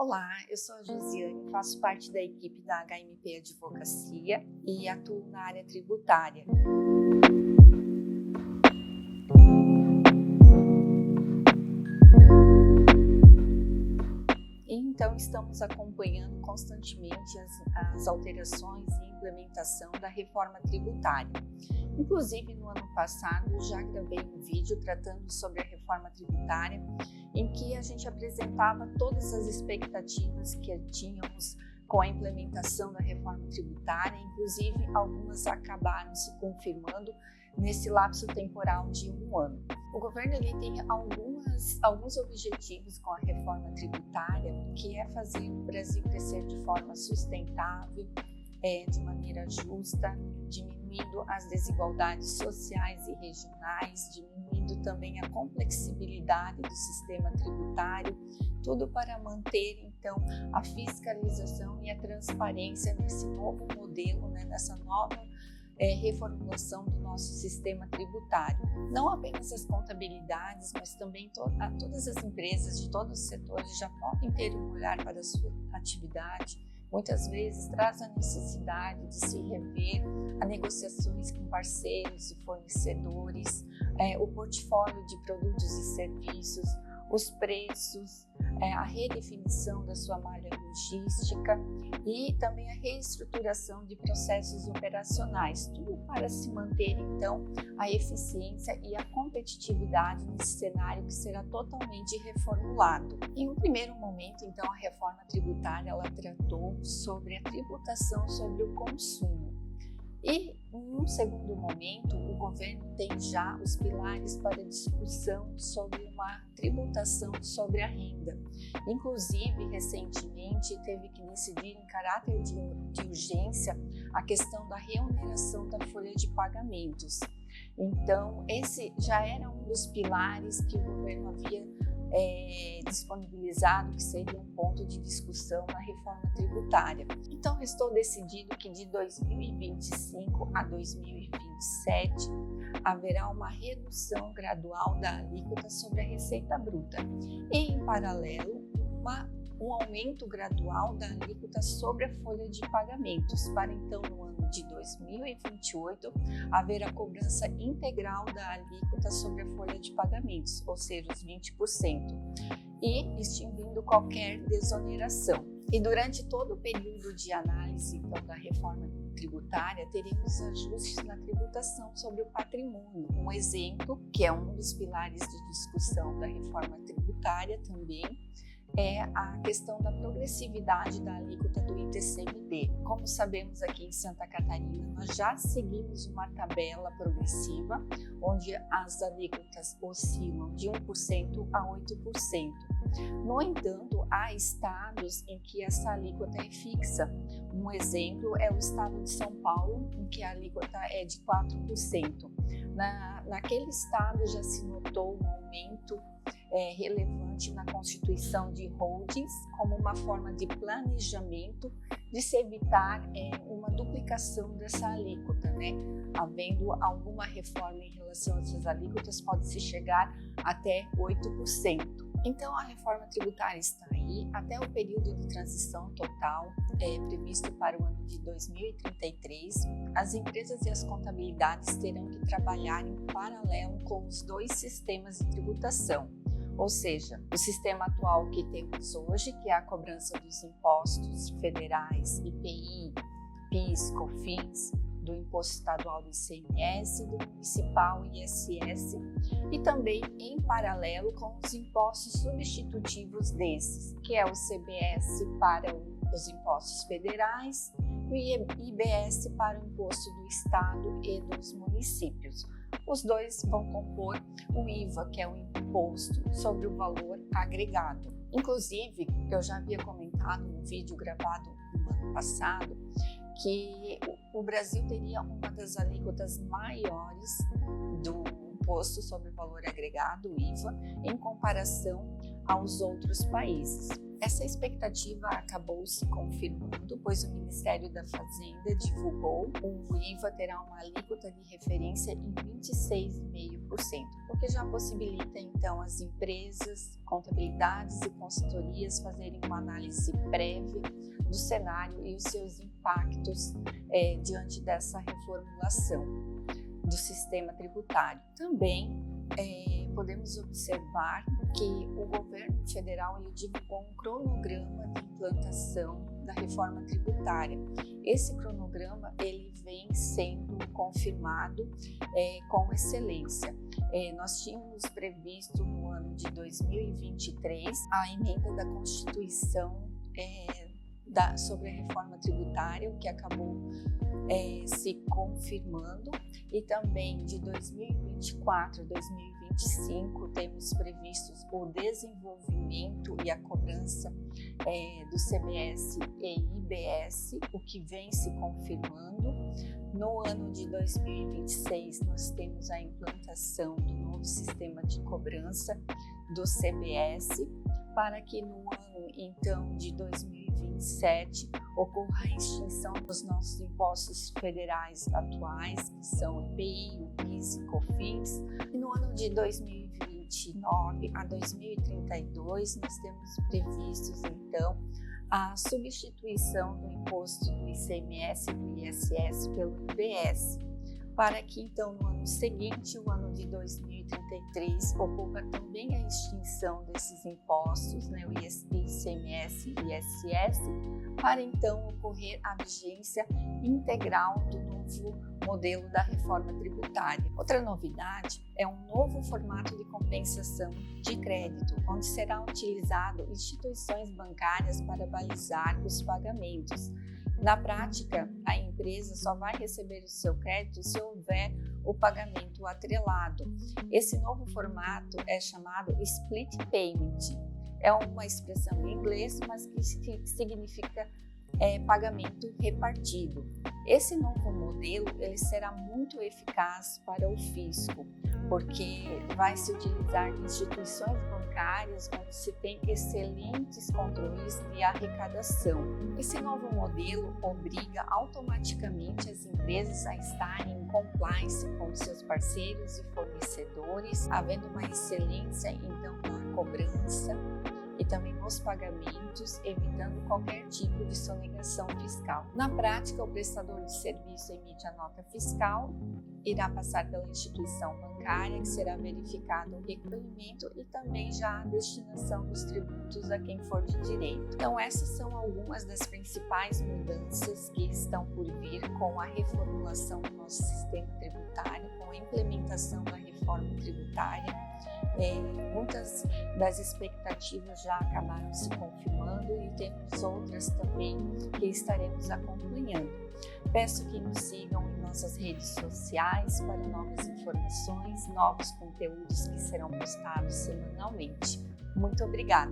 Olá, eu sou a Josiane, faço parte da equipe da HMP Advocacia e atuo na área tributária. Então, estamos acompanhando constantemente as alterações e implementação da reforma tributária. Inclusive, no ano passado, já gravei um vídeo tratando sobre a reforma tributária, em que a gente apresentava todas as expectativas que tínhamos com a implementação da reforma tributária, inclusive algumas acabaram se confirmando nesse lapso temporal de um ano. O governo tem alguns objetivos com a reforma tributária, que é fazer o Brasil crescer de forma sustentável, de maneira justa, diminuindo as desigualdades sociais e regionais, diminuindo também a complexibilidade do sistema tributário, tudo para manter, então, a fiscalização e a transparência nesse novo modelo, nessa nova reformulação do nosso sistema tributário. Não apenas as contabilidades, mas também todas as empresas de todos os setores já podem ter um olhar para a sua atividade. Muitas vezes traz a necessidade de se rever a negociações com parceiros e fornecedores, o portfólio de produtos e serviços, os preços, a redefinição da sua malha logística e também a reestruturação de processos operacionais, tudo para se manter, então, a eficiência e a competitividade nesse cenário que será totalmente reformulado. Em um primeiro momento, então, a reforma tributária ela tratou sobre a tributação sobre o consumo. E, num segundo momento, o governo tem já os pilares para discussão sobre uma tributação sobre a renda. Inclusive, recentemente, teve que decidir em caráter de urgência a questão da reoneração da folha de pagamentos. Então, esse já era um dos pilares que o governo havia disponibilizado, que seria um ponto de discussão na reforma tributária. Então, restou decidido que de 2025 a 2027 haverá uma redução gradual da alíquota sobre a receita bruta e, em paralelo, um aumento gradual da alíquota sobre a folha de pagamentos, para então, no ano de 2028, haver a cobrança integral da alíquota sobre a folha de pagamentos, ou seja, os 20%, e extinguindo qualquer desoneração. E durante todo o período de análise, então, da reforma tributária, teremos ajustes na tributação sobre o patrimônio. Um exemplo, que é um dos pilares de discussão da reforma tributária também, é a questão da progressividade da alíquota do ITCMD. Como sabemos, aqui em Santa Catarina, nós já seguimos uma tabela progressiva, onde as alíquotas oscilam de 1% a 8%. No entanto, há estados em que essa alíquota é fixa. Um exemplo é o estado de São Paulo, em que a alíquota é de 4%. Naquele estado já se notou um aumento relevante na constituição de holdings como uma forma de planejamento de se evitar uma duplicação dessa alíquota, Havendo alguma reforma em relação a essas alíquotas, pode-se chegar até 8%. Então, a reforma tributária está aí até o período de transição total, previsto para o ano de 2033. As empresas e as contabilidades terão que trabalhar em paralelo com os dois sistemas de tributação. Ou seja, o sistema atual que temos hoje, que é a cobrança dos impostos federais, IPI, PIS, COFINS, do imposto estadual do ICMS, do municipal ISS, e também em paralelo com os impostos substitutivos desses, que é o CBS para os impostos federais e o IBS para o imposto do estado e dos municípios. Os dois vão compor o IVA, que é o imposto sobre o valor agregado. Inclusive, eu já havia comentado no vídeo gravado no ano passado que o Brasil teria uma das alíquotas maiores do imposto sobre o valor agregado, o IVA, em comparação aos outros países. Essa expectativa acabou se confirmando, pois o Ministério da Fazenda divulgou o IVA terá uma alíquota de referência em 26,5%, o que já possibilita então as empresas, contabilidades e consultorias fazerem uma análise prévia do cenário e os seus impactos diante dessa reformulação do sistema tributário. Também podemos observar que o governo federal divulgou um cronograma de implantação da reforma tributária. Esse cronograma ele vem sendo confirmado com excelência. Nós tínhamos previsto no ano de 2023 a emenda da Constituição sobre a reforma tributária, o que acabou se confirmando, e também de 2024 a 2025 temos previstos o desenvolvimento e a cobrança do CBS e IBS, o que vem se confirmando. No ano de 2026 nós temos a implantação do novo sistema de cobrança do CBS, para que no ano então de 2027 ocorra a extinção dos nossos impostos federais atuais, que são IPI, PIS e COFINS. E no ano de 2029 a 2032 nós temos previstos então a substituição do imposto do ICMS e do ISS pelo IBS, para que então no ano seguinte, o ano de 2033, ocorra também a extinção desses impostos, o ICMS e ISS, para então ocorrer a vigência integral do novo modelo da reforma tributária. Outra novidade é um novo formato de compensação de crédito, onde será utilizado instituições bancárias para balizar os pagamentos. Na prática, a empresa só vai receber o seu crédito se houver o pagamento atrelado. Esse novo formato é chamado Split Payment. É uma expressão em inglês, mas que significa pagamento repartido. Esse novo modelo ele será muito eficaz para o fisco, porque vai se utilizar de instituições bancárias onde se tem excelentes controles de arrecadação. Esse novo modelo obriga automaticamente as empresas a estarem em compliance com seus parceiros e fornecedores, havendo uma excelência então na cobrança e também nos pagamentos, evitando qualquer tipo de sonegação fiscal. Na prática, o prestador de serviço emite a nota fiscal, irá passar pela instituição bancária, que será verificado o recolhimento e também já a destinação dos tributos a quem for de direito. Então, essas são algumas das principais mudanças que estão por vir com a reformulação do nosso sistema tributário, com a implementação da reforma tributária. Muitas das expectativas já acabaram se confirmando e temos outras também que estaremos acompanhando. Peço que nos sigam em nossas redes sociais para novas informações, novos conteúdos que serão postados semanalmente. Muito obrigada!